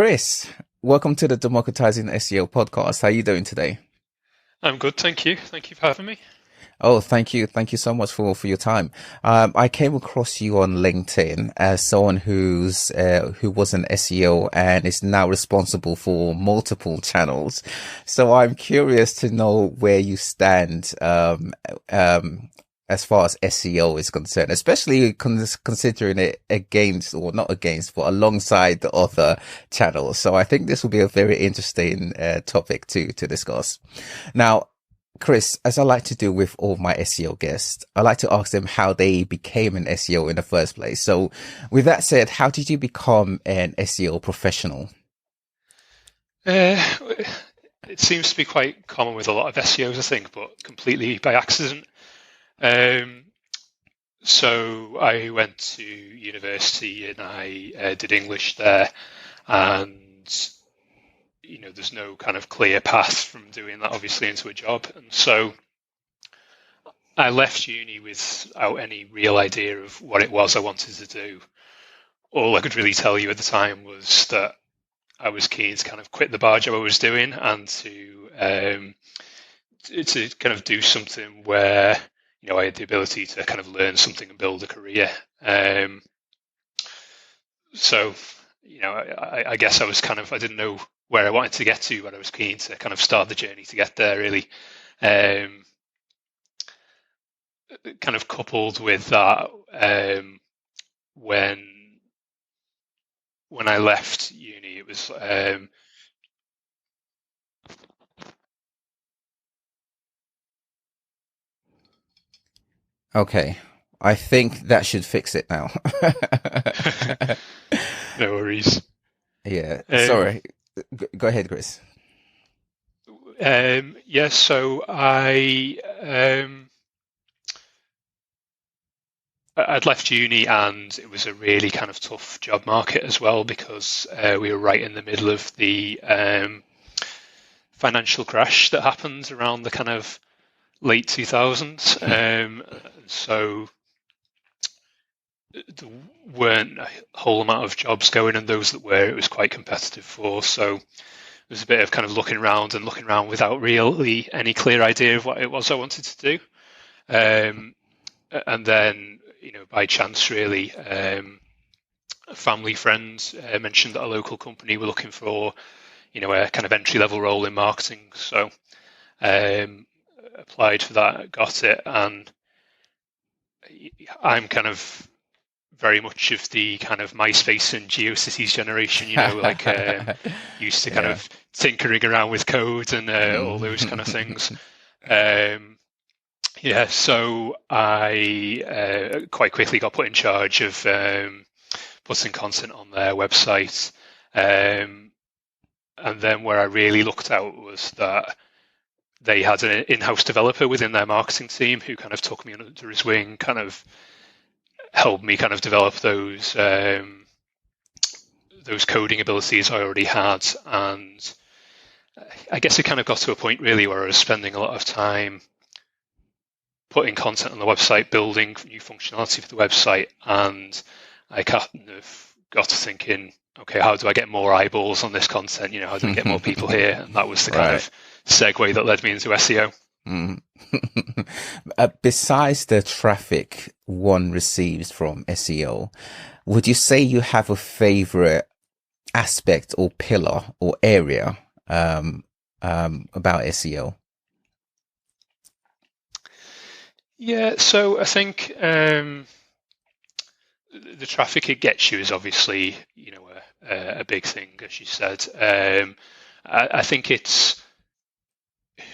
Chris, welcome to the Democratizing SEO podcast. How are you doing today? I'm good, thank you. Thank you for having me. Oh, thank you. Thank you so much for your time. I came across you on LinkedIn as someone who was an SEO and is now responsible for multiple channels. So I'm curious to know where you stand, as far as SEO is concerned, especially considering it against or not against, but alongside the other channels. So I think this will be a very interesting topic to discuss. Now, Chris, as I like to do with all my SEO guests, I like to ask them how they became an SEO in the first place. So with that said, how did you become an SEO professional? Uh, it seems to be quite common with a lot of SEOs, I think, but completely by accident. Um, so I went to university and I did English there, and there's no kind of clear path from doing that, obviously, into a job. And so I left uni without any real idea of what it was I wanted to do. All I could really tell you at the time was that I was keen to kind of quit the bar job I was doing and to kind of do something where I had the ability to kind of learn something and build a career. Um, so I guess I didn't know where I wanted to get to, but I was keen to kind of start the journey to get there. Really, um, kind of coupled with that, when I left uni, it was Okay. I think that should fix it now. no worries. Yeah. Um, Sorry. Go ahead, Chris. yeah, so I'd left uni and it was a really kind of tough job market as well because we were right in the middle of the financial crash that happened around the kind of late 2000s. So there weren't a whole amount of jobs going, and those that were, it was quite competitive for. So it was a bit of kind of looking around without really any clear idea of what it was I wanted to do. And then, by chance, really, a family friend mentioned that a local company were looking for, a kind of entry level role in marketing. So applied for that, got it, and I'm kind of very much of the kind of MySpace and GeoCities generation, used to kind Yeah. of tinkering around with code and all those kind of things. Um, yeah, so I quite quickly got put in charge of putting content on their website. And then where I really looked out was that they had an in-house developer within their marketing team who kind of took me under his wing, kind of helped me kind of develop those coding abilities I already had. And I guess it kind of got to a point really where I was spending a lot of time putting content on the website, building new functionality for the website, and I kind of got to thinking, okay, how do I get more eyeballs on this content? How do I get more people here? And that was the kind Right. of segue that led me into SEO. Mm. Besides the traffic one receives from SEO, would you say you have a favorite aspect or pillar or area about SEO? Yeah, so I think the traffic it gets you is obviously, a big thing, as you said. I think it's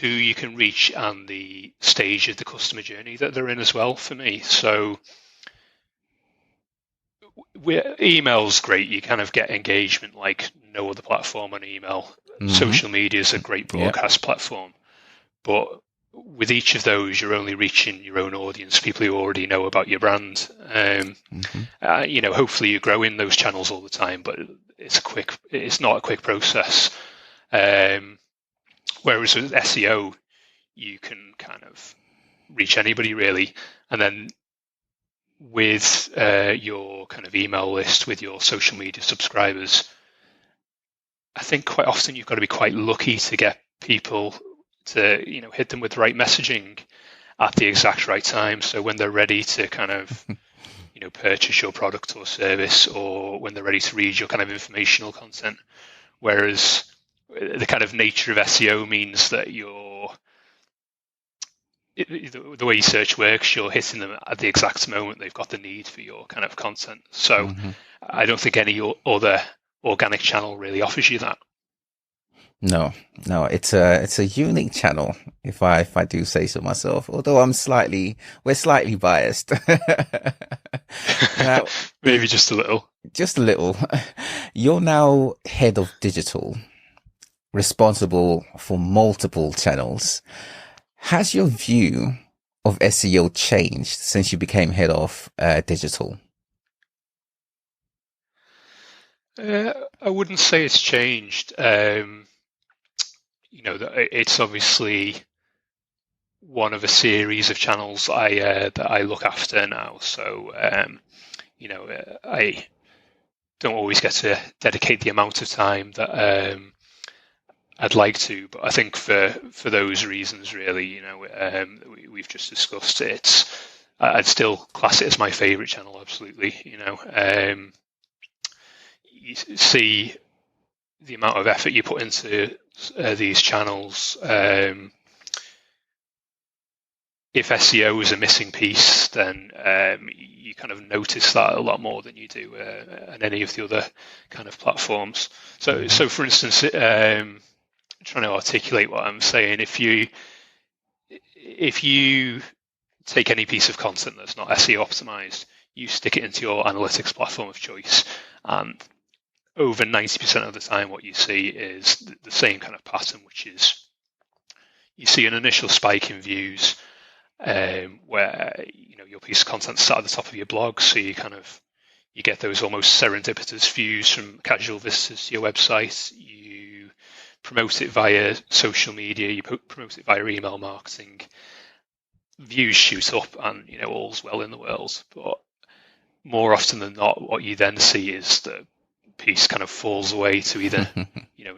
who you can reach and the stage of the customer journey that they're in as well for me. So email's great. You kind of get engagement like no other platform on email. Hmm. Social media is a great Yep. broadcast platform, but with each of those, you're only reaching your own audience, people who already know about your brand. Hmm. Hopefully you grow in those channels all the time, but it's not a quick process. Um, Whereas with SEO, you can kind of reach anybody really, and then with your kind of email list, with your social media subscribers, I think quite often you've got to be quite lucky to get people to, hit them with the right messaging at the exact right time. So when they're ready to kind of, purchase your product or service, or when they're ready to read your kind of informational content. Whereas the kind of nature of SEO means that the way search works, you're hitting them at the exact moment they've got the need for your kind of content. So I don't think any other organic channel really offers you that. No, it's a unique channel, if I do say so myself. Although we're slightly biased. Now, maybe just a little. Just a little. You're now head of digital, responsible for multiple channels. Has your view of SEO changed since you became head of digital? I wouldn't say it's changed. It's obviously one of a series of channels that I look after now. So, I don't always get to dedicate the amount of time that I'd like to, but I think for those reasons, really, we've just discussed it. I'd still class it as my favorite channel. Absolutely, you see the amount of effort you put into these channels. If SEO is a missing piece, then you kind of notice that a lot more than you do on any of the other kind of platforms. So for instance, trying to articulate what I'm saying, if you take any piece of content that's not SEO optimized, you stick it into your analytics platform of choice, and over 90% of the time what you see is the same kind of pattern, which is you see an initial spike in views where your piece of content sat at the top of your blog, so you get those almost serendipitous views from casual visitors to your website. You promote it via social media, you promote it via email marketing, views shoot up, and all's well in the world. But more often than not, what you then see is the piece kind of falls away to either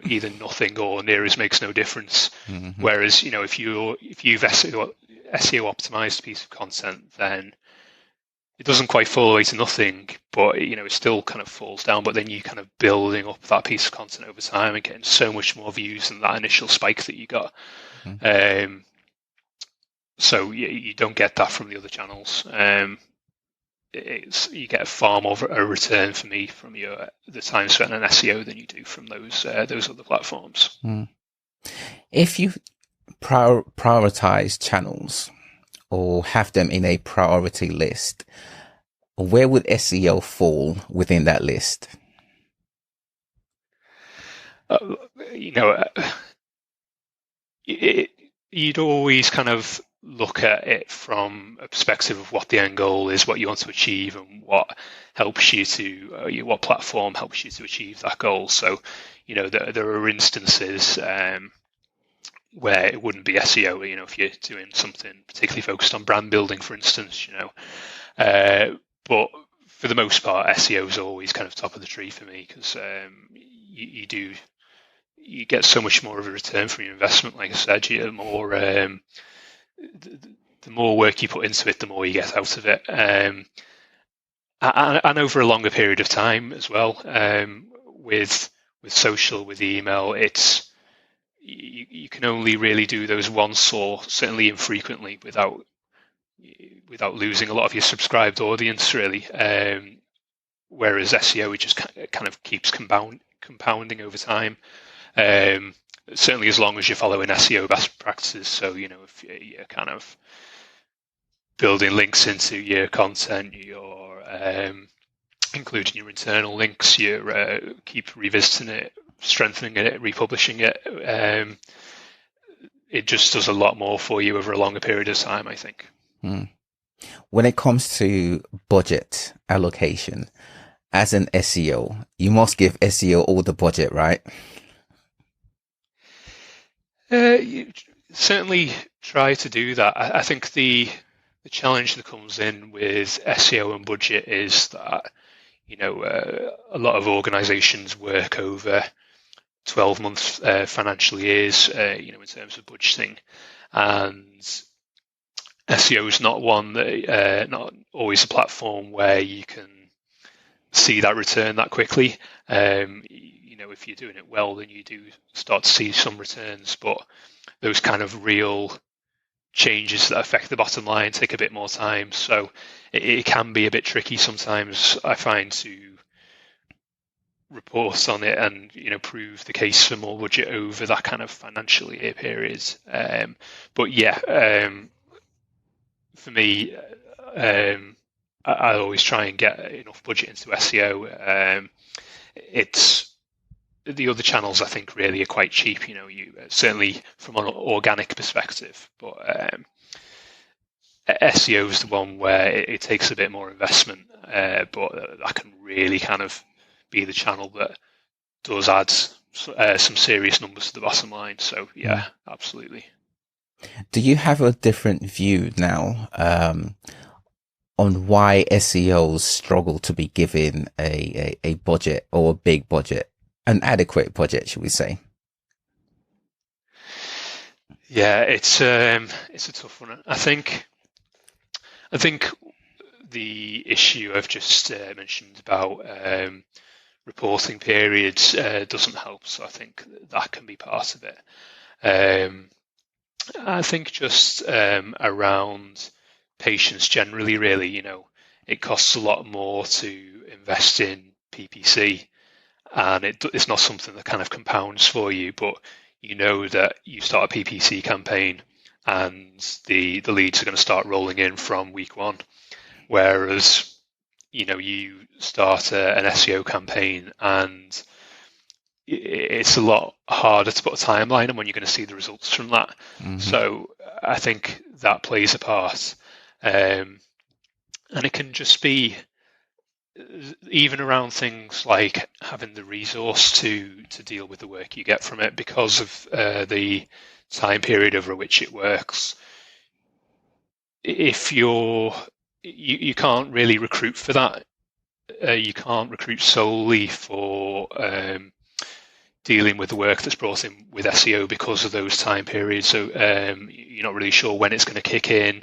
either nothing or near as makes no difference. Whereas if you've SEO optimized a piece of content, then it doesn't quite fall away to nothing, but it still kind of falls down. But then you kind of building up that piece of content over time and getting so much more views than that initial spike that you got. So you don't get that from the other channels. You get far more of a return for me from the time spent on SEO than you do from those other platforms. If you prioritize channels or have them in a priority list, where would SEO fall within that list? You'd always kind of look at it from a perspective of what the end goal is, what you want to achieve, and what helps you to what platform helps you to achieve that goal. So, there are instances where it wouldn't be SEO. If you're doing something particularly focused on brand building, for instance, but for the most part, SEO is always kind of top of the tree for me, because you get so much more of a return from your investment. Like I said, you're more the more work you put into it, the more you get out of it, and over a longer period of time as well. With social, with email, it's you can only really do those once, or certainly infrequently, without losing a lot of your subscribed audience, really. Whereas SEO, it just kind of keeps compounding over time. Certainly as long as you're following SEO best practices. So, if you're kind of building links into your content, you're including your internal links, you keep revisiting it, strengthening it, republishing it. It just does a lot more for you over a longer period of time, I think. When it comes to budget allocation, as an SEO, you must give SEO all the budget, right? You certainly try to do that. I think the challenge that comes in with SEO and budget is that a lot of organizations work over 12-month financial years, in terms of budgeting. And SEO is not one that, not always a platform where you can see that return that quickly. If you're doing it well, then you do start to see some returns, but those kind of real changes that affect the bottom line take a bit more time. So it can be a bit tricky sometimes, I find, to report on it and prove the case for more budget over that kind of financial year period. But yeah, for me, I always try and get enough budget into SEO. It's the other channels, I think, really are quite cheap. You certainly from an organic perspective, but SEO is the one where it takes a bit more investment, but that can really kind of be the channel that does add some serious numbers to the bottom line. So yeah, absolutely. Do you have a different view now on why SEOs struggle to be given a budget, or a big budget, an adequate budget, should we say? Yeah, it's a tough one. I think the issue I've just mentioned about reporting periods doesn't help. So I think that can be part of it. I think just around patience generally, really, it costs a lot more to invest in PPC, and it's not something that kind of compounds for you, but that you start a PPC campaign and the leads are going to start rolling in from week one. Whereas, you start an SEO campaign and it's a lot harder to put a timeline on when you're going to see the results from that. Mm-hmm. So I think that plays a part. And it can just be even around things like having the resource to deal with the work you get from it because of the time period over which it works. If you can't really recruit for that, you can't recruit solely for dealing with the work that's brought in with SEO because of those time periods. So you're not really sure when it's going to kick in.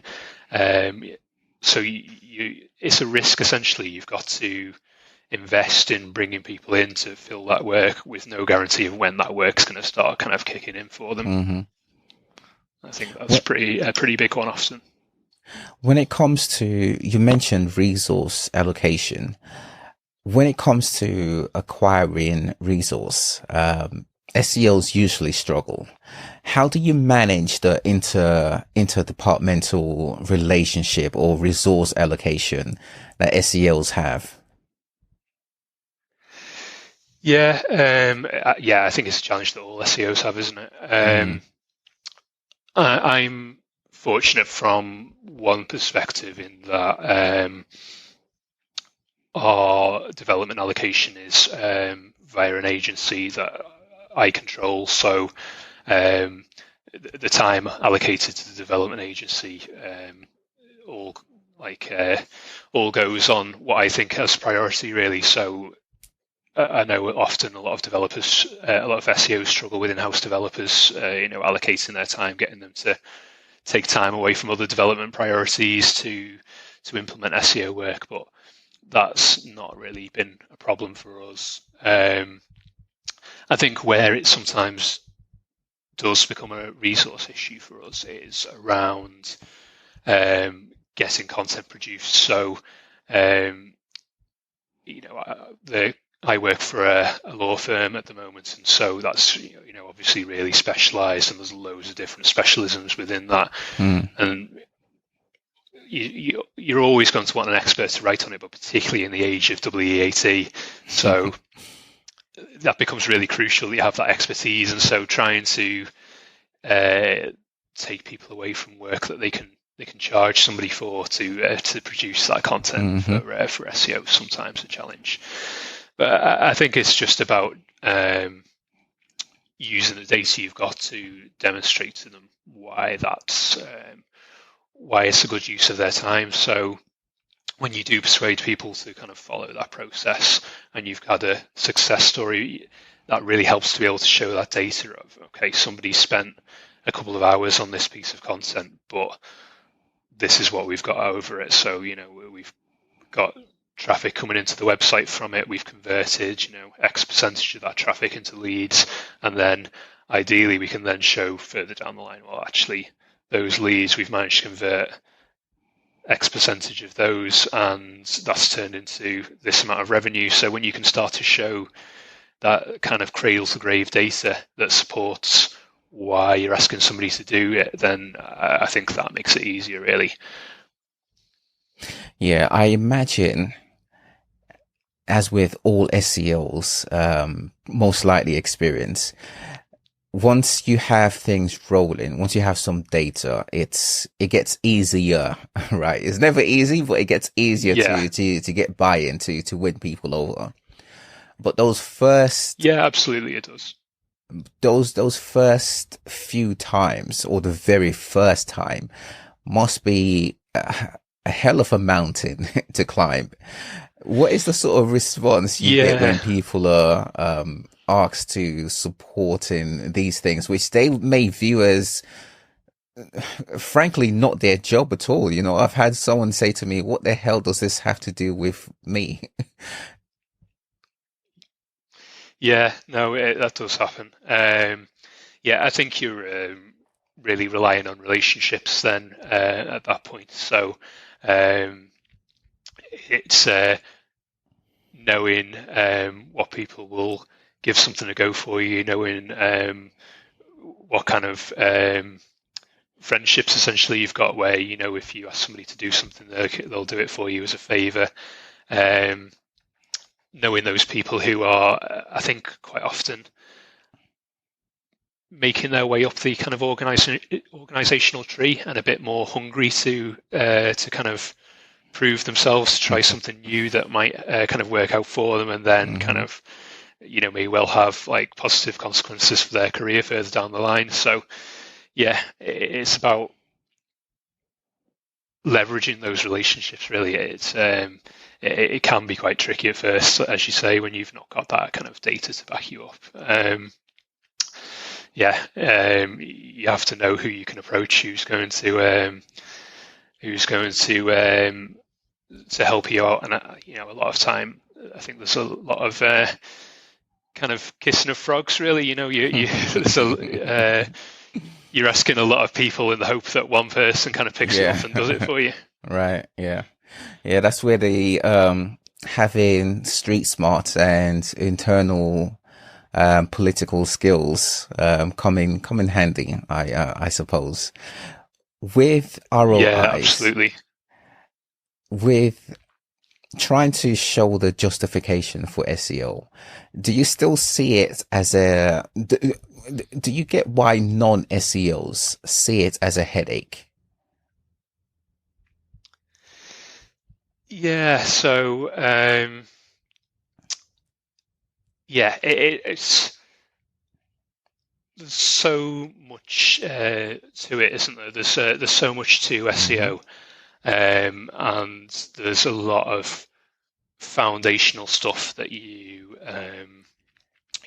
So it's a risk, essentially. You've got to invest in bringing people in to fill that work with no guarantee of when that work's going to start kind of kicking in for them. Mm-hmm. I think that's a pretty big one often. When it comes to, you mentioned resource allocation. When it comes to acquiring resource, SEOs usually struggle. How do you manage the interdepartmental relationship or resource allocation that SEOs have? Yeah, I think it's a challenge that all SEOs have, isn't it? I'm fortunate from one perspective in that our development allocation is via an agency that I control. So the time allocated to the development agency all goes on what I think has priority, really. So I know often a lot of developers, a lot of SEOs struggle with in-house developers, allocating their time, getting them to take time away from other development priorities to implement SEO work, but that's not really been a problem for us. I think where it sometimes does become a resource issue for us is around getting content produced. So, I work for a law firm at the moment, and so that's obviously really specialised, and there's loads of different specialisms within that. And you're always going to want an expert to write on it, but particularly in the age of WEAT, so that becomes really crucial that you have that expertise. And so trying to take people away from work that they can charge somebody for to produce that content for SEO is sometimes a challenge. But I think it's just about using the data you've got to demonstrate to them why it's a good use of their time. So when you do persuade people to kind of follow that process and you've got a success story, that really helps to be able to show that data of, okay, somebody spent a couple of hours on this piece of content, but this is what we've got over it. So, we've got traffic coming into the website from it. We've converted, X percentage of that traffic into leads. And then ideally we can then show further down the line, well, actually those leads, we've managed to convert X percentage of those, and that's turned into this amount of revenue. So when you can start to show that kind of cradle to grave data that supports why you're asking somebody to do it, then I think that makes it easier, really. Yeah, I imagine, as with all SEOs, most likely experience, once you have things rolling, once you have some data, it gets easier, right? It's never easy, but it gets easier to get buy-in, to win people over. But those first, yeah, absolutely, it does. Those first few times, or the very first time, must be a hell of a mountain to climb. What is the sort of response you get when people are asked to support in these things, which they may view as, frankly, not their job at all? I've had someone say to me, what the hell does this have to do with me? Yeah, no, that does happen. I think you're really relying on relationships then at that point. So it's knowing what people will give something a go for you, knowing what kind of friendships essentially you've got, where if you ask somebody to do something, they'll do it for you as a favor. Knowing those people who are, I think, quite often making their way up the kind of organizational tree and a bit more hungry to kind of prove themselves, to try something new that might kind of work out for them, and then kind of may well have like positive consequences for their career further down the line. So yeah, it's about leveraging those relationships, really. It can be quite tricky at first, as you say, when you've not got that kind of data to back you up. You have to know who you can approach, who's going to help you out. And a lot of time, I think there's a lot of kind of kissing of frogs, really. You're asking a lot of people in the hope that one person kind of picks it up and does it for you. Right. Yeah. Yeah. That's where the having street smarts and internal political skills come in handy, I suppose. With ROIs, yeah, absolutely. With trying to show the justification for SEO, do you still see it as do you get why non-SEOs see it as a headache? Yeah, so it's there's so much to it, isn't there? There's so much to SEO, and there's a lot of foundational stuff that you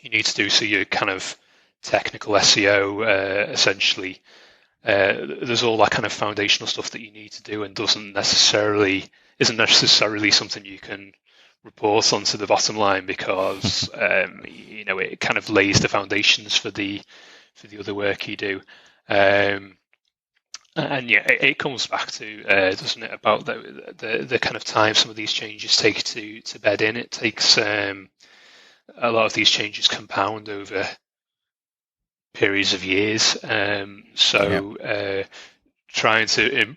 need to do. So you're kind of technical SEO, essentially. There's all that kind of foundational stuff that you need to do, and isn't necessarily something you can report onto the bottom line, because it kind of lays the foundations for the other work you do. It comes back to, doesn't it, about the kind of time some of these changes take to bed in. It takes a lot of these changes compound over periods of years. Trying to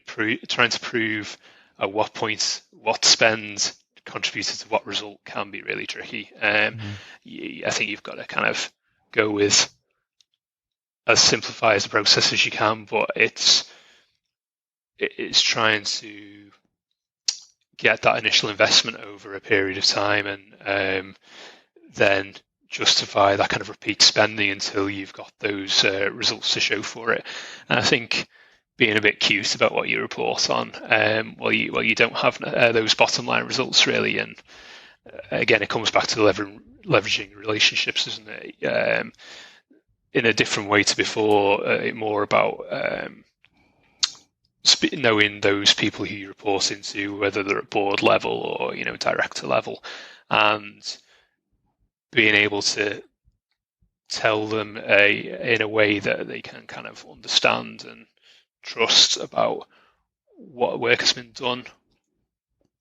prove at what point what spend contributed to what result can be really tricky. I think you've got to kind of go with as simplify as the process as you can, but it's trying to get that initial investment over a period of time, and then justify that kind of repeat spending until you've got those results to show for it. And I think being a bit cute about what you report on, while you don't have those bottom line results, really, and again, it comes back to leveraging relationships, isn't it? In a different way to before, more about knowing those people who you report into, whether they're at board level or director level, and being able to tell them in a way that they can kind of understand and trust about what work has been done,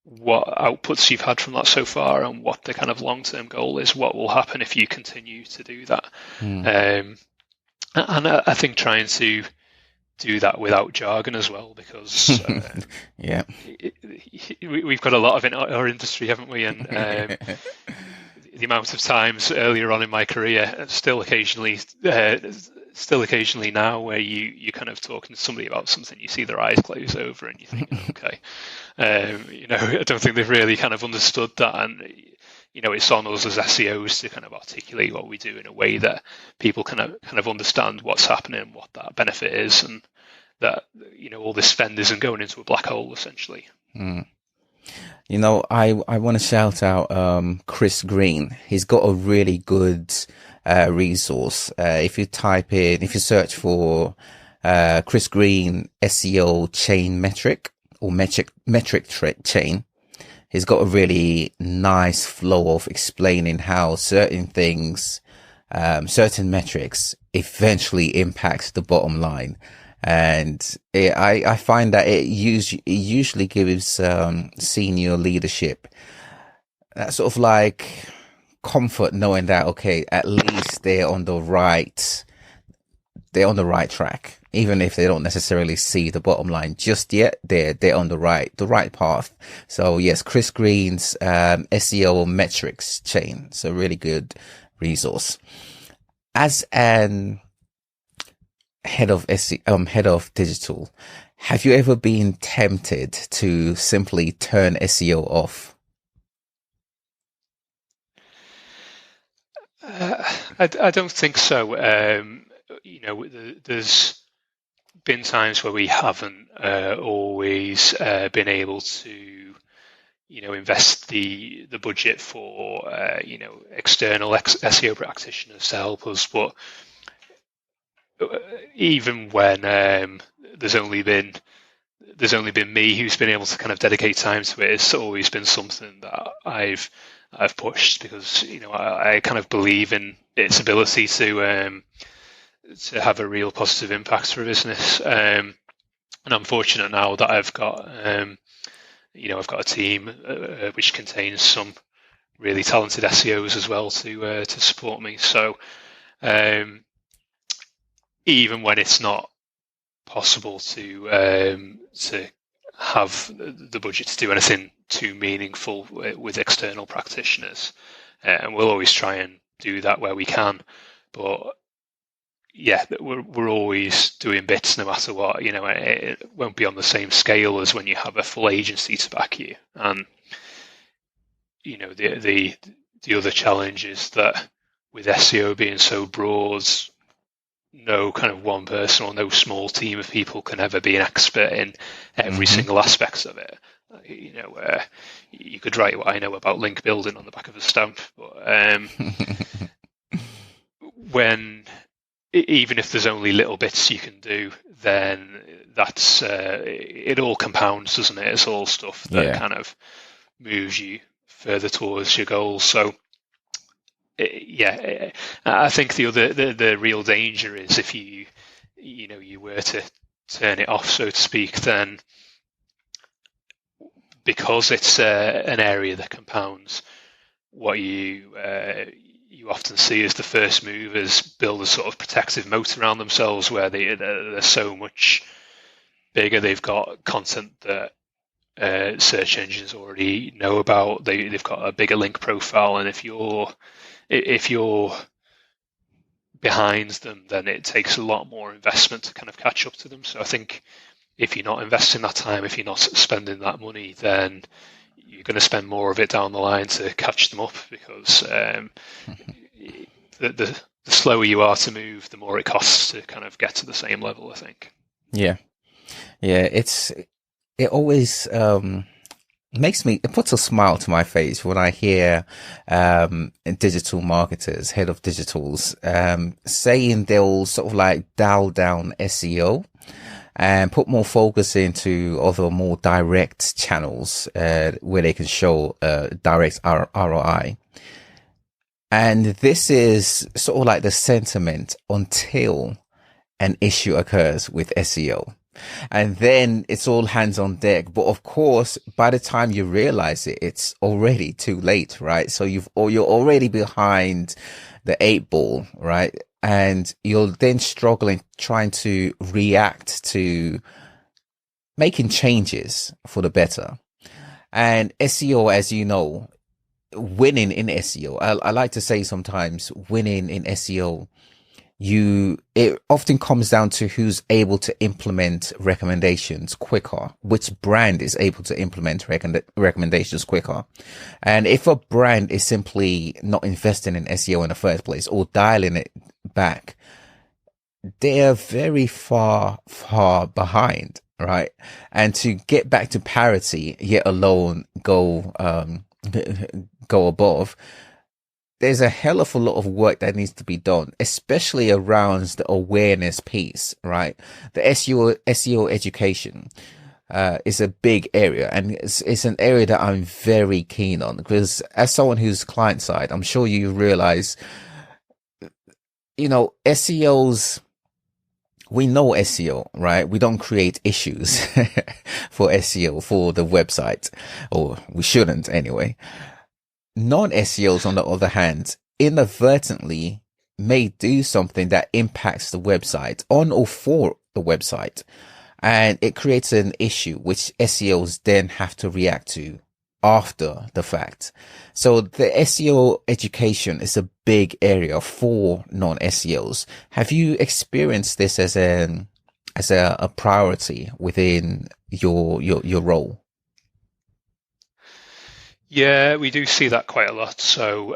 what outputs you've had from that so far, and what the kind of long-term goal is, what will happen if you continue to do that. And I think trying to do that without jargon as well, because yeah, we've got a lot of it in our industry, haven't we? And the amount of times earlier on in my career, still occasionally now, where you're kind of talking to somebody about something, you see their eyes glaze over, and you think, okay, I don't think they've really kind of understood that, and it's on us as SEOs to kind of articulate what we do in a way that people kind of understand what's happening and what that benefit is, and that all this spend isn't going into a black hole essentially. I want to shout out Chris Green. He's got a really good resource. If you search for Chris Green SEO chain metric or metric chain, he's got a really nice flow of explaining how certain things, certain metrics eventually impact the bottom line. And I find that it usually gives senior leadership that sort of like comfort, knowing that, okay, at least they're on the right track, even if they don't necessarily see the bottom line just yet. They're on the right path. So yes, Chris Green's SEO metrics chain, it's a really good resource. As an head of digital, have you ever been tempted to simply turn SEO off? I don't think so. There's been times where we haven't always been able to invest the budget for external SEO practitioners to help us, but even when there's only been me who's been able to kind of dedicate time to it, it's always been something that I've pushed, because I kind of believe in its ability to have a real positive impact for a business. And I'm fortunate now that I've got I've got a team which contains some really talented SEOs as well to support me. So even when it's not possible to have the budget to do anything too meaningful with external practitioners, and we'll always try and do that where we can. But yeah, we're always doing bits no matter what. It won't be on the same scale as when you have a full agency to back you. And the other challenge is that with SEO being so broad, no kind of one person or no small team of people can ever be an expert in every single aspect of it. You could write what I know about link building on the back of a stamp, but even if there's only little bits you can do, then that's it all compounds, doesn't it? It's all stuff that kind of moves you further towards your goals. So I think the real danger is if you were to turn it off, so to speak, then because it's an area that compounds, what you often see as the first movers build a sort of protective moat around themselves, where they're so much bigger. They've got content that search engines already know about. They've got a bigger link profile, and if you're behind them, then it takes a lot more investment to kind of catch up to them. So I think if you're not investing that time, if you're not spending that money, then you're going to spend more of it down the line to catch them up, because the slower you are to move, the more it costs to kind of get to the same level, I think. Yeah. It always it puts a smile to my face when I hear digital marketers, head of digitals, saying they'll sort of like dial down SEO and put more focus into other more direct channels where they can show direct ROI. And this is sort of like the sentiment until an issue occurs with SEO. And then it's all hands on deck. But of course, by the time you realize it, it's already too late, right? So you're already behind the 8 ball, right? And you're then struggling, trying to react to making changes for the better. And SEO, as you know, winning in SEO, I like to say sometimes winning in SEO, it often comes down to who's able to implement recommendations quicker, which brand is able to implement recommendations quicker. And if a brand is simply not investing in SEO in the first place or dialing it back, they're very far behind, right? And to get back to parity, yet alone go above, there's a hell of a lot of work that needs to be done, especially around the awareness piece, right? The SEO education is a big area, and it's an area that I'm very keen on, because as someone who's client side, I'm sure you realize, SEOs, we know SEO, right? We don't create issues for SEO for the website, or we shouldn't anyway. Non-SEOs, on the other hand, inadvertently may do something that impacts the website on or for the website, and it creates an issue which SEOs then have to react to after the fact. So the SEO education is a big area for non-SEOs. Have you experienced this as a priority within your role? Yeah, we do see that quite a lot. So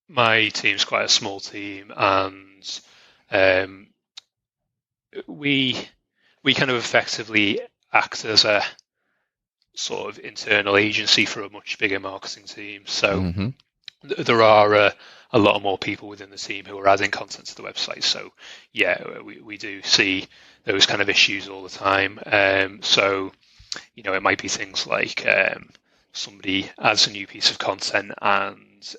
my team's quite a small team, and we kind of effectively act as a sort of internal agency for a much bigger marketing team. So there are a lot more people within the team who are adding content to the website. So yeah, we do see those kind of issues all the time. So it might be things like somebody adds a new piece of content, and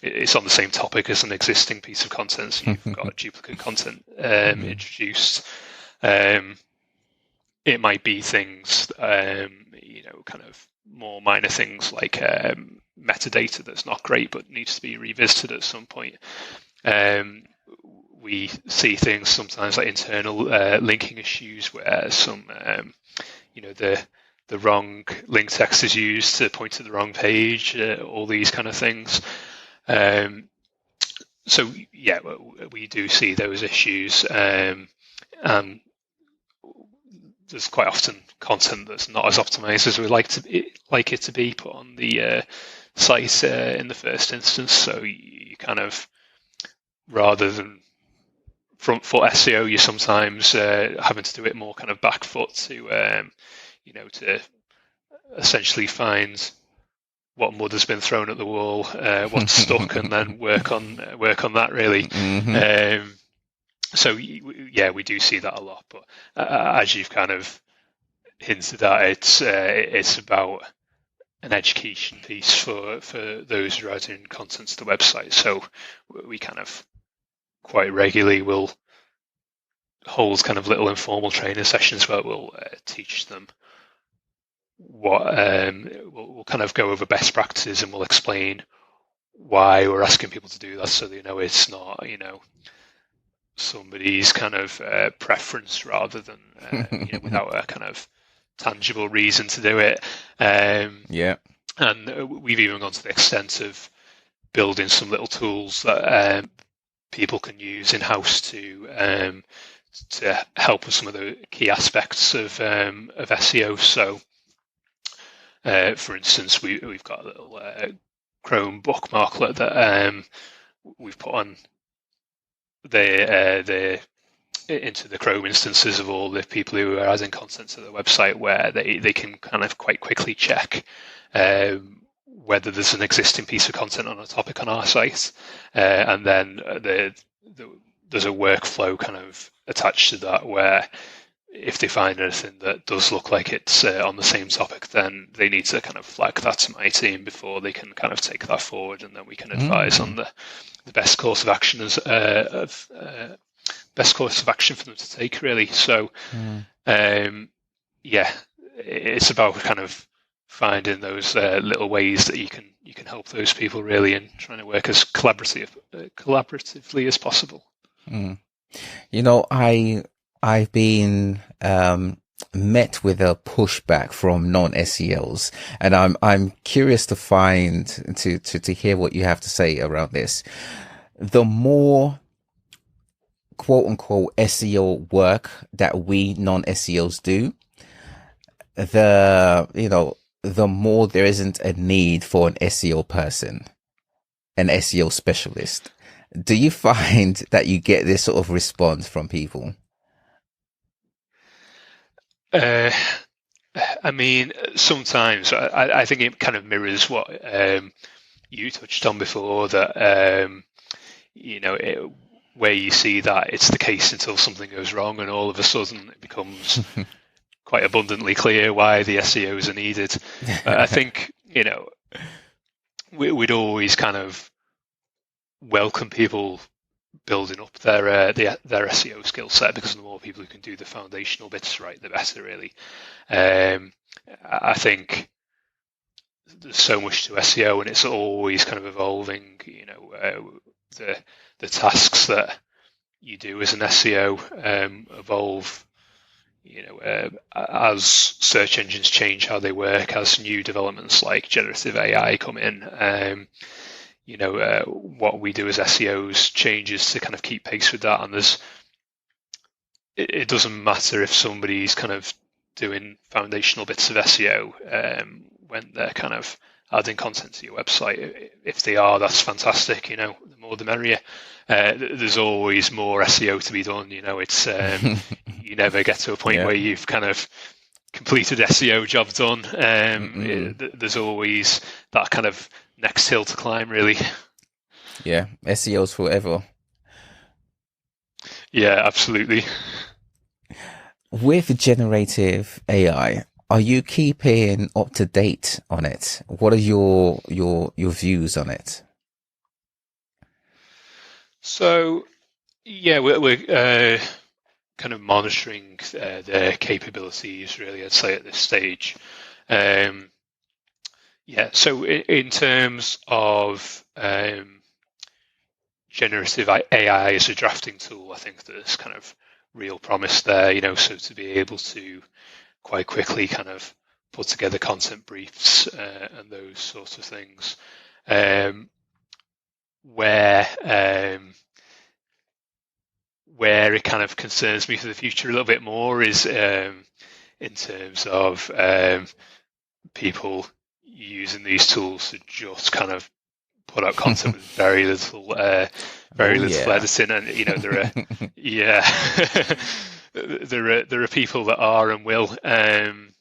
it's on the same topic as an existing piece of content, so you've got duplicate content introduced. It might be things, kind of more minor things like metadata that's not great but needs to be revisited at some point. We see things sometimes like internal linking issues where some, the wrong link text is used to point to the wrong page, all these kind of things. So yeah, we do see those issues, and there's quite often content that's not as optimized as we like it to be put on the site in the first instance. So you kind of, rather than front foot SEO, you're sometimes having to do it more kind of back foot to to essentially find what mud has been thrown at the wall, what's stuck, and then work on that really. So yeah, we do see that a lot. But as you've kind of hinted at, it's about an education piece for those who are adding content to the website. So we kind of quite regularly will hold kind of little informal training sessions where we'll teach them what we'll kind of go over best practices, and we'll explain why we're asking people to do that, so they know it's not somebody's kind of preference, rather than without a kind of tangible reason to do it. Yeah. And we've even gone to the extent of building some little tools that people can use in-house to help with some of the key aspects of SEO. So, for instance, we've got a little Chrome bookmarklet that we've put on the into the Chrome instances of all the people who are adding content to the website, where they can kind of quite quickly check whether there's an existing piece of content on a topic on our site, and then there's a workflow kind of attached to that, where if they find anything that does look like it's on the same topic, then they need to kind of flag that to my team before they can kind of take that forward, and then we can advise on the best course of action best course of action for them to take, really. So, it's about kind of finding those little ways that you can help those people, really, and trying to work as collaboratively as possible. I've been met with a pushback from non-SEOs, and I'm curious to hear what you have to say around this. The more quote unquote SEO work that we non-SEOs do, the more there isn't a need for an SEO person, an SEO specialist. Do you find that you get this sort of response from people? I mean, sometimes I think it kind of mirrors what you touched on before, that where you see that it's the case until something goes wrong, and all of a sudden it becomes quite abundantly clear why the SEOs are needed. I think we'd always kind of welcome people building up their SEO skill set, because the more people who can do the foundational bits right, the better, really. I think there's so much to SEO, and it's always kind of evolving. The tasks that you do as an SEO evolve. As search engines change how they work, as new developments like generative AI come in. What we do as SEOs changes to kind of keep pace with that. And it doesn't matter if somebody's kind of doing foundational bits of SEO when they're kind of adding content to your website. If they are, that's fantastic. The more the merrier. There's always more SEO to be done. It's you never get to a point where you've kind of completed SEO job done. There's always that kind of next hill to climb, really. Yeah, SEOs forever. Yeah, absolutely. With generative AI, are you keeping up to date on it? What are your views on it? So, yeah, we're kind of monitoring their capabilities, really, I'd say, at this stage. So in terms of generative AI as a drafting tool, I think there's kind of real promise there, so to be able to quite quickly kind of put together content briefs and those sorts of things. Where it kind of concerns me for the future a little bit more is in terms of people using these tools to just kind of put out content with very little editing, and there are people that are and will, and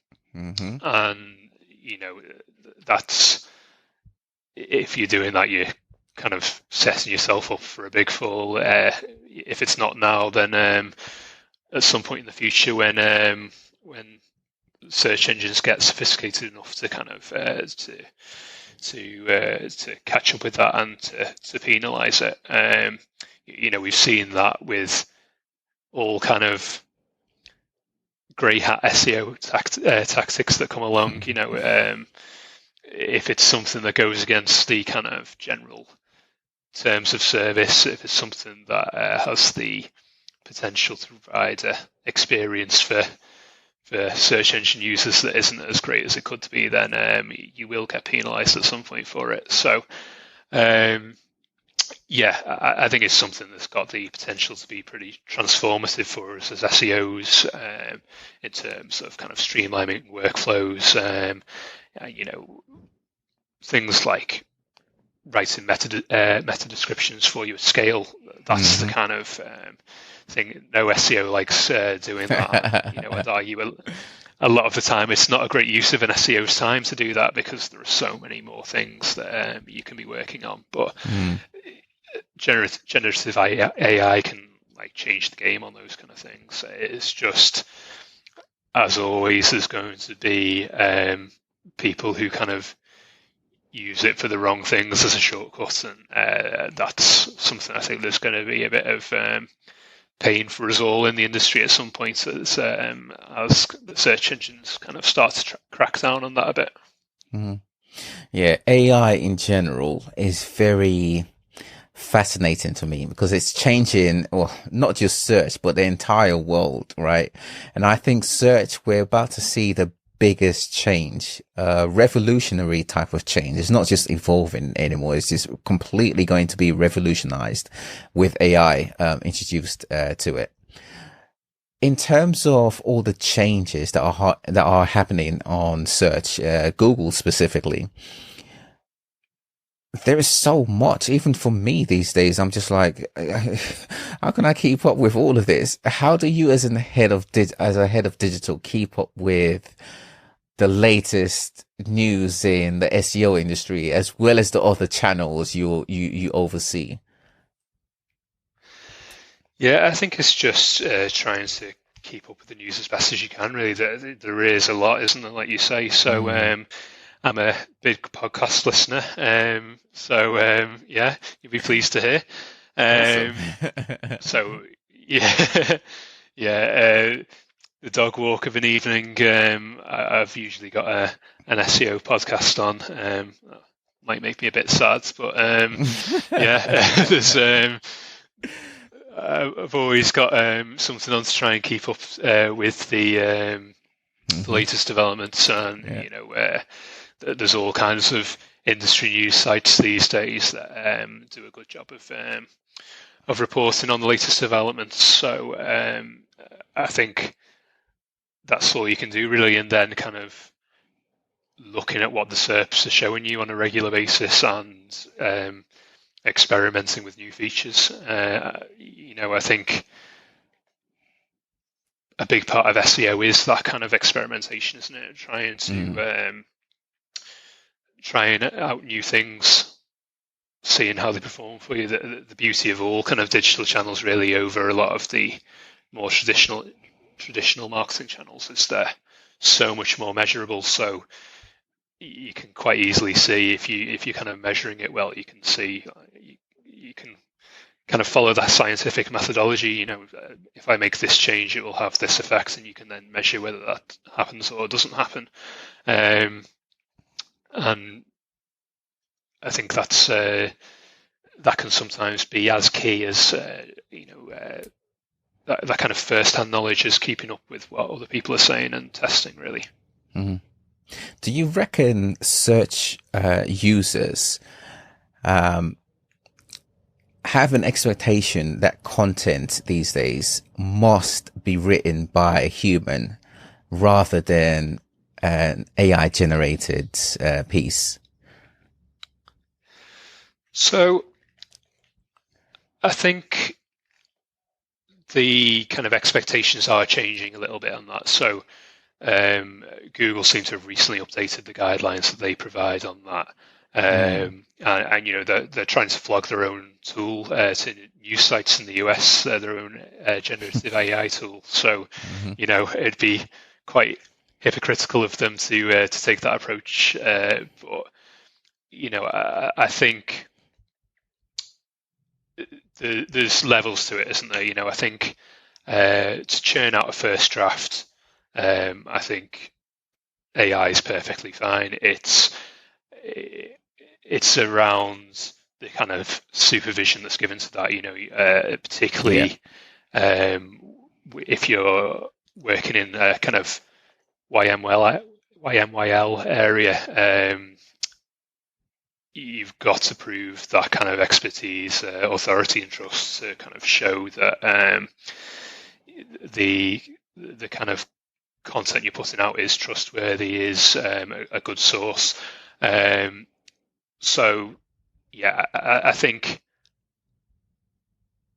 that's, if you're doing that, you're kind of setting yourself up for a big fall. If it's not now, then at some point in the future, when search engines get sophisticated enough to kind of to catch up with that and to penalise it. We've seen that with all kind of grey hat SEO tactics that come along. If it's something that goes against the kind of general terms of service, if it's something that has the potential to provide experience for search engine users that isn't as great as it could be, then you will get penalised at some point for it. So, I think it's something that's got the potential to be pretty transformative for us as SEOs in terms of kind of streamlining workflows. Things like writing meta descriptions for you at scale. That's the kind of thing. No SEO likes doing that. I'd argue a lot of the time it's not a great use of an SEO's time to do that, because there are so many more things that you can be working on. But generative AI can change the game on those kind of things. It's just, as always, there's going to be people who kind of use it for the wrong things as a shortcut, and that's something I think there's going to be a bit of pain for us all in the industry at some point, as the search engines kind of start to crack down on that a bit. Yeah, AI in general is very fascinating to me, because it's changing, well, not just search, but the entire world, right? And I think search, we're about to see the biggest change, revolutionary type of change. It's not just evolving anymore. It's just completely going to be revolutionized with AI introduced to it. In terms of all the changes that are happening on search, Google specifically, there is so much. Even for me these days, I'm just like, how can I keep up with all of this? How do you, as a head of digital, keep up with the latest news in the SEO industry, as well as the other channels you oversee? Yeah, I think it's just trying to keep up with the news as best as you can, really. There is a lot, isn't there, like you say? So I'm a big podcast listener, yeah, you'll be pleased to hear. So yeah, the dog walk of an evening, I've usually got an SEO podcast on. Might make me a bit sad, but yeah, there's I've always got something on to try and keep up with the latest developments, and there's all kinds of industry news sites these days that do a good job of reporting on the latest developments. So I think that's all you can do, really, and then kind of looking at what the SERPs are showing you on a regular basis, and experimenting with new features. I think a big part of SEO is that kind of experimentation, isn't it? Trying to trying out new things, seeing how they perform for you. The beauty of all kind of digital channels, really, over a lot of the more traditional marketing channels, is they're so much more measurable. So you can quite easily see, if you're kind of measuring it well, you can see, you can kind of follow that scientific methodology. If I make this change, it will have this effect, and you can then measure whether that happens or doesn't happen. And I think that's that can sometimes be as key as that kind of first-hand knowledge is keeping up with what other people are saying and testing, really. Mm-hmm. Do you reckon search users have an expectation that content these days must be written by a human rather than an AI-generated piece? So I think the kind of expectations are changing a little bit on that. So Google seem to have recently updated the guidelines that they provide on that. And they're trying to flog their own tool to news sites in the US, their own generative AI tool. So, it'd be quite hypocritical of them to take that approach. But I think there's levels to it, isn't there? I think to churn out a first draft, I think AI is perfectly fine. It's around the kind of supervision that's given to that, particularly if you're working in a kind of YMYL area, you've got to prove that kind of expertise, authority, and trust to kind of show that the kind of content you're putting out is trustworthy, is a good source. So yeah, I think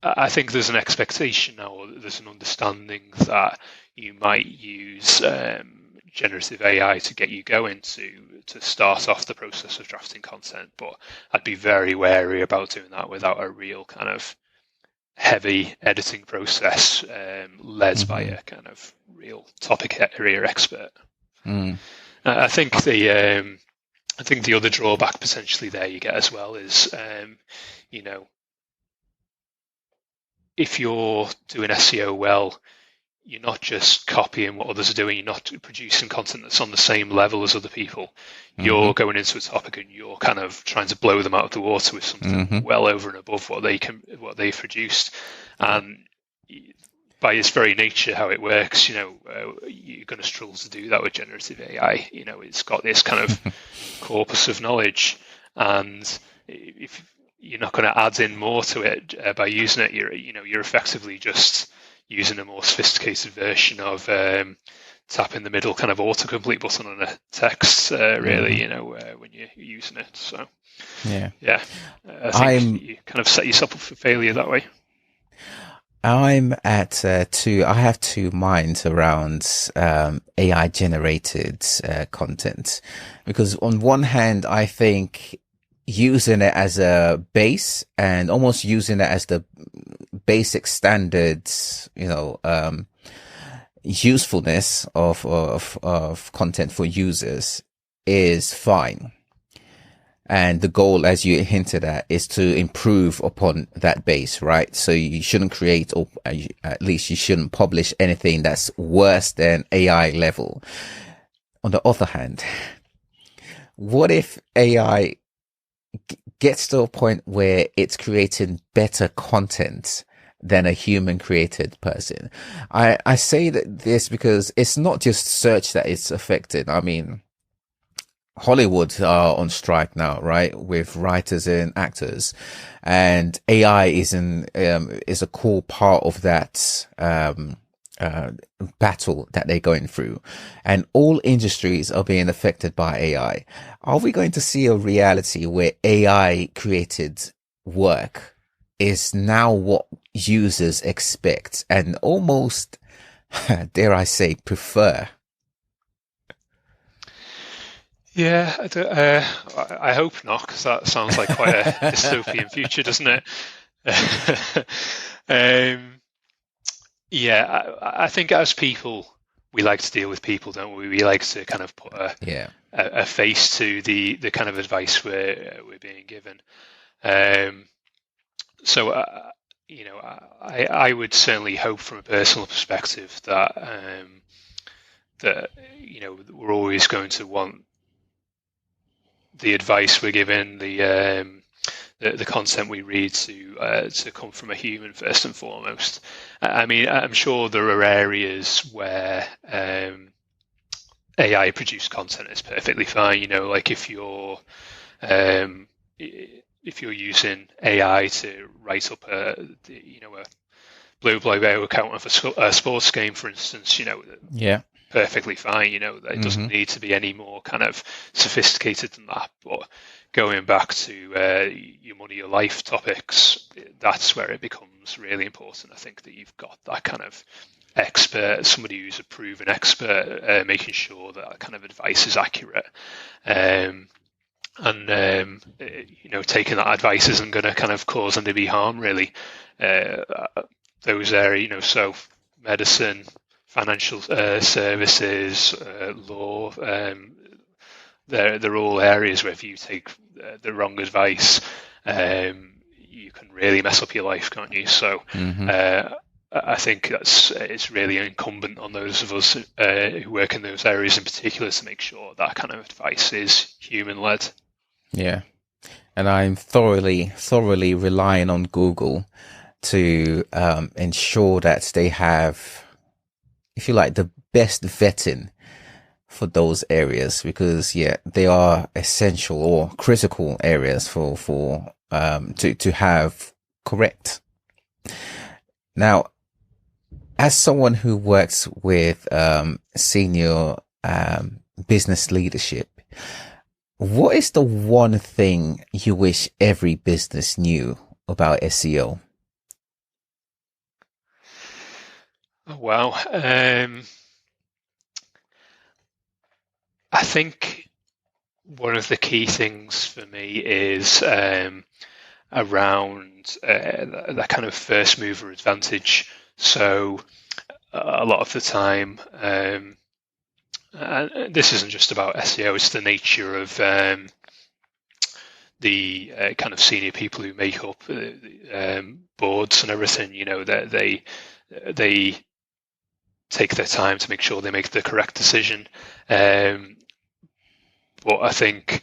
there's an expectation now, or there's an understanding that you might use generative AI to get you going to start off the process of drafting content, but I'd be very wary about doing that without a real kind of heavy editing process led by a kind of real topic area expert. I think the other drawback potentially there you get as well is, if you're doing SEO well, you're not just copying what others are doing. You're not producing content that's on the same level as other people. You're going into a topic and you're kind of trying to blow them out of the water with something well over and above what they've produced. And by its very nature, how it works, you're going to struggle to do that with generative AI. It's got this kind of corpus of knowledge, and if you're not going to add in more to it by using it, you're effectively just using a more sophisticated version of tapping the middle kind of autocomplete button on a text, really, when you're using it. So, I think you kind of set yourself up for failure that way. I'm at I have two minds around AI generated content, because on one hand, I think using it as a base and almost using it as the basic standards, usefulness of content for users is fine. And the goal, as you hinted at, is to improve upon that base, right? So you shouldn't create, or at least you shouldn't publish anything that's worse than AI level. On the other hand, what if AI gets to a point where it's creating better content than a human created person? I say that this because it's not just search that it's affected. I mean, Hollywood are on strike now, right? With writers and actors, and AI is a core part of that, battle that they're going through, and all industries are being affected by AI. Are we going to see a reality where AI created work is now what users expect and almost, dare I say, prefer? Yeah, I hope not, because that sounds like quite a dystopian future, doesn't it? I think as people, we like to deal with people, don't we? We like to kind of put a face to the kind of advice we're being given. So I would certainly hope from a personal perspective that we're always going to want the advice we're given, the content we read to come from a human first and foremost. I mean, I'm sure there are areas where AI produced content is perfectly fine. Like if you're using AI to write up a blow-by-blow account of a sports game, for instance, perfectly fine. It doesn't need to be any more kind of sophisticated than that. But going back to your money, your life topics, that's where it becomes really important. I think that you've got that kind of expert, somebody who's a proven expert, making sure that kind of advice is accurate. Taking that advice isn't going to kind of cause any harm, really. Those areas, so medicine, financial services, law, they're all areas where if you take the wrong advice, you can really mess up your life, can't you? So I think it's really incumbent on those of us who work in those areas in particular to make sure that kind of advice is human-led. Yeah, and I'm thoroughly relying on Google to ensure that they have, if you like, the best vetting for those areas, because they are essential or critical areas for to have correct. Now, as someone who works with senior business leadership, What is the one thing you wish every business knew about SEO? Oh, wow. I think one of the key things for me is around that kind of first mover advantage. So a lot of the time, and this isn't just about SEO, it's the nature of the kind of senior people who make up boards and everything. You know, that they take their time to make sure they make the correct decision. But I think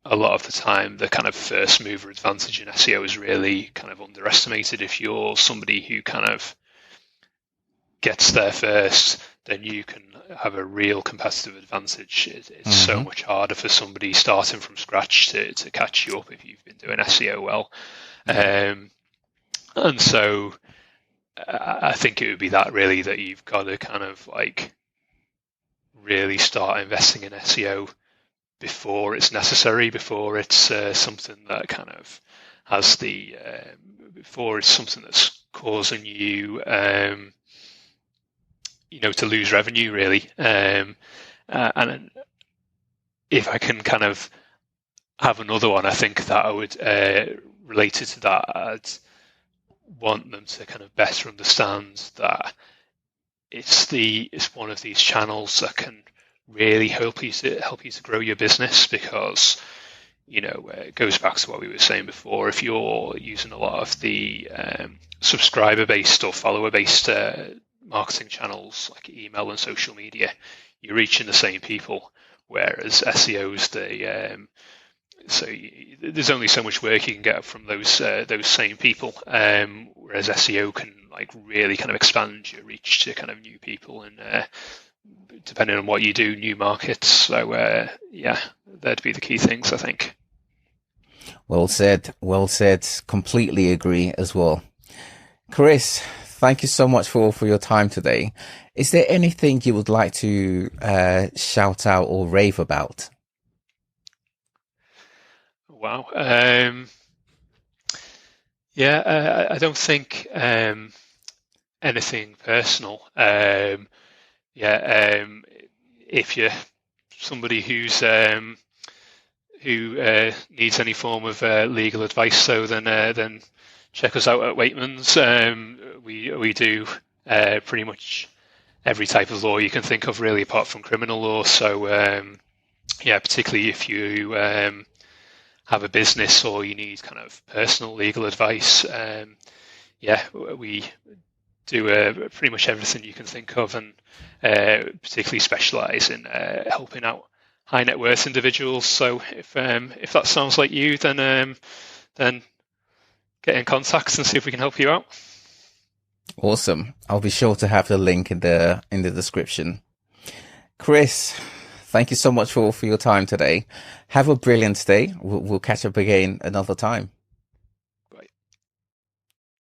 a lot of the time, the kind of first mover advantage in SEO is really kind of underestimated. If you're somebody who kind of gets there first, then you can have a real competitive advantage. It's so much harder for somebody starting from scratch to catch you up if you've been doing SEO well. And so I think it would be that really, that you've got to kind of like really start investing in SEO before it's necessary, before it's something that kind of has the, before it's something that's causing you, you know, to lose revenue really. And if I can kind of have another one, I think that I would, related to that, I'd want them to kind of better understand that it's one of these channels that can really help you to grow your business, because, you know, it goes back to what we were saying before. If you're using a lot of the subscriber-based or follower-based marketing channels like email and social media, you're reaching the same people, whereas SEOs, there's only so much work you can get from those same people, whereas SEO can like really kind of expand your reach to kind of new people and depending on what you do, new markets. So yeah, that'd be the key things, I think. Well said. Well said. Completely agree as well. Chris, thank you so much for your time today. Is there anything you would like to shout out or rave about? Wow. Yeah, I don't think anything personal. If you're somebody who needs any form of legal advice, so then check us out at Weightmans. We do pretty much every type of law you can think of, really, apart from criminal law. So yeah, particularly if you have a business or you need kind of personal legal advice, yeah, we do pretty much everything you can think of, and particularly specialise in helping out high net worth individuals. So if that sounds like you, then get in contact and see if we can help you out. Awesome. I'll be sure to have the link in the description. Chris, thank you so much for your time today. Have a brilliant day. We'll catch up again another time.